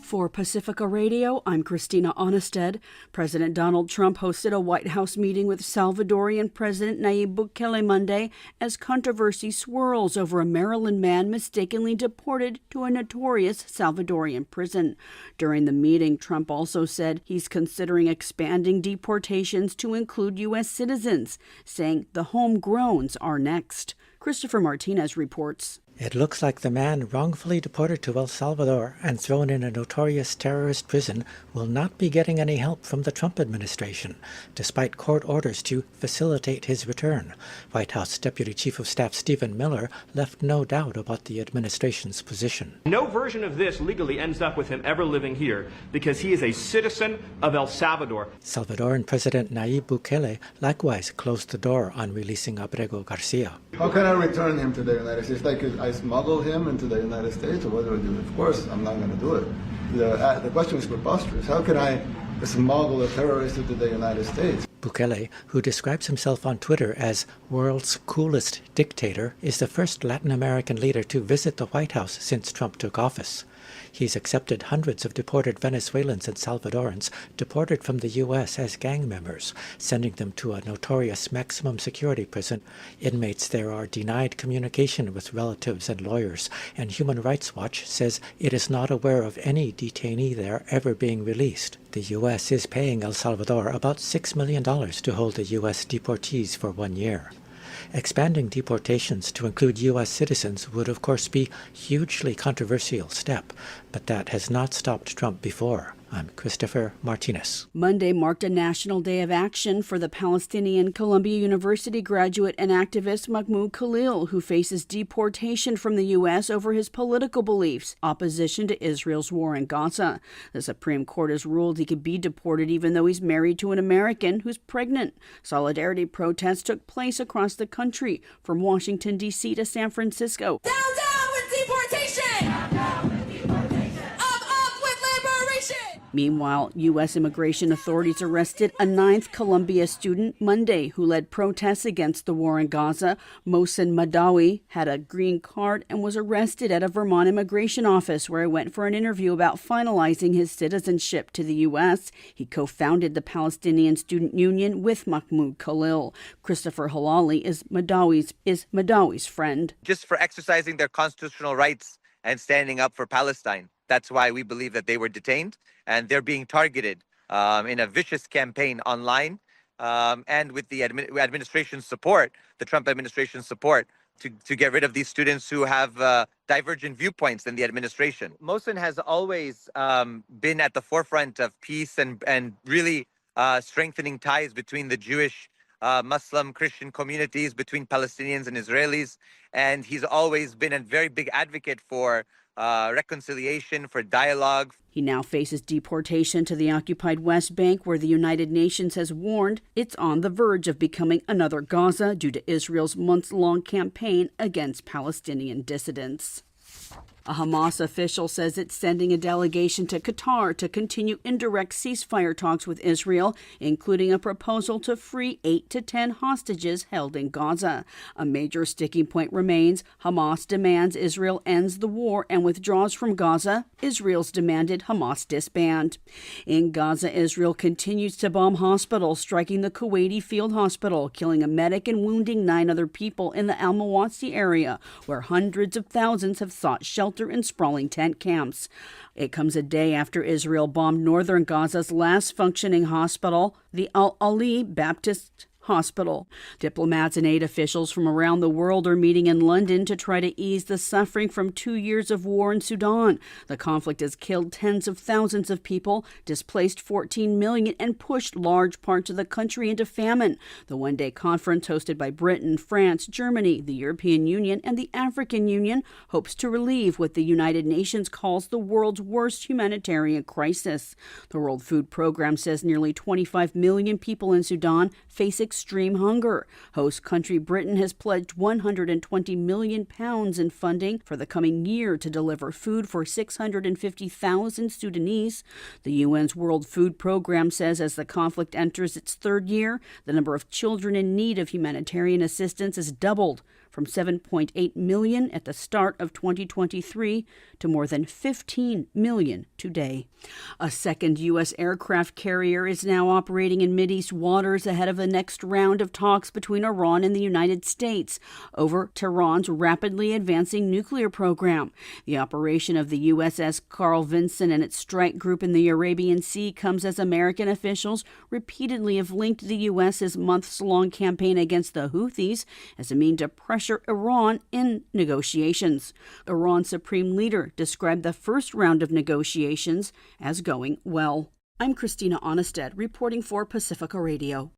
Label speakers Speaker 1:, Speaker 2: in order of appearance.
Speaker 1: For Pacifica Radio, I'm Christina Onnested. President Donald Trump hosted a White House meeting with Salvadorian President Nayib Bukele Monday as controversy swirls over a Maryland man mistakenly deported to a notorious Salvadorian prison. During the meeting, Trump also said he's considering expanding deportations to include U.S. citizens, saying the homegrowns are next. Christopher Martinez reports.
Speaker 2: It looks like the man wrongfully deported to El Salvador and thrown in a notorious terrorist prison will not be getting any help from the Trump administration, despite court orders to facilitate his return. White House Deputy Chief of Staff Stephen Miller left no doubt about the administration's position.
Speaker 3: No version of this legally ends up with him ever living here because he is a citizen of El Salvador.
Speaker 2: Salvadoran President Nayib Bukele likewise closed the door on releasing Abrego Garcia.
Speaker 4: How can I return him to the United States? Like I smuggle him into the United States, or what do I do? Of course, I'm not going to do it. The question is preposterous. How can I smuggle a terrorist into the United States?
Speaker 2: Bukele, who describes himself on Twitter as world's coolest dictator, is the first Latin American leader to visit the White House since Trump took office. He's accepted hundreds of deported Venezuelans and Salvadorans deported from the U.S. as gang members, sending them to a notorious maximum security prison. Inmates there are denied communication with relatives and lawyers, and Human Rights Watch says it is not aware of any detainee there ever being released. The U.S. is paying El Salvador about $6 million to hold the U.S. deportees for 1 year. Expanding deportations to include U.S. citizens would of course be a hugely controversial step, but that has not stopped Trump before. I'm Christopher Martinez.
Speaker 1: Monday marked a national day of action for the Palestinian Columbia University graduate and activist Mahmoud Khalil, who faces deportation from the U.S. over his political beliefs, opposition to Israel's war in Gaza. The Supreme Court has ruled he could be deported even though he's married to an American who's pregnant. Solidarity protests took place across the country, from Washington, D.C. to San Francisco.
Speaker 5: Down with deportation! Down with deportation! Up with liberation!
Speaker 1: Meanwhile, U.S. immigration authorities arrested a 9th Columbia student Monday who led protests against the war in Gaza. Mohsen Madawi had a green card and was arrested at a Vermont immigration office where he went for an interview about finalizing his citizenship to the U.S. He co-founded the Palestinian Student Union with Mahmoud Khalil. Christopher Halali is Madawi's friend.
Speaker 6: Just for exercising their constitutional rights and standing up for Palestine. That's why we believe that they were detained, and they're being targeted in a vicious campaign online and with the administration's support, the Trump administration's support, to get rid of these students who have divergent viewpoints than the administration. Mohsen has always been at the forefront of peace and really strengthening ties between the Jewish, Muslim, Christian communities, between Palestinians and Israelis. And he's always been a very big advocate for reconciliation, for dialogue.
Speaker 1: He now faces deportation to the occupied West Bank, where the United Nations has warned it's on the verge of becoming another Gaza due to Israel's months-long campaign against Palestinian dissidents. A Hamas official says it's sending a delegation to Qatar to continue indirect ceasefire talks with Israel, including a proposal to free 8 to 10 hostages held in Gaza. A major sticking point remains. Hamas demands Israel ends the war and withdraws from Gaza. Israel's demanded Hamas disband. In Gaza, Israel continues to bomb hospitals, striking the Kuwaiti field hospital, killing a medic and wounding 9 other people in the Al-Mawasi area, where hundreds of thousands have sought shelter in sprawling tent camps. It comes a day after Israel bombed northern Gaza's last functioning hospital, the Al-Ali Baptist Hospital. Diplomats and aid officials from around the world are meeting in London to try to ease the suffering from 2 years of war in Sudan. The conflict has killed tens of thousands of people, displaced 14 million, and pushed large parts of the country into famine. The one-day conference hosted by Britain, France, Germany, the European Union, and the African Union hopes to relieve what the United Nations calls the world's worst humanitarian crisis. The World Food Program says nearly 25 million people in Sudan face extreme hunger. Host country Britain has pledged £120 million in funding for the coming year to deliver food for 650,000 Sudanese. The UN's World Food Program says as the conflict enters its 3rd year, the number of children in need of humanitarian assistance has doubled from 7.8 million at the start of 2023 to more than 15 million today. A second U.S. aircraft carrier is now operating in Mideast waters ahead of the next round of talks between Iran and the United States over Tehran's rapidly advancing nuclear program. The operation of the USS Carl Vinson and its strike group in the Arabian Sea comes as American officials repeatedly have linked the U.S.'s months-long campaign against the Houthis as a means to pressure Iran in negotiations. Iran's supreme leader described the first round of negotiations as going well. I'm Christina Onnested, reporting for Pacifica Radio.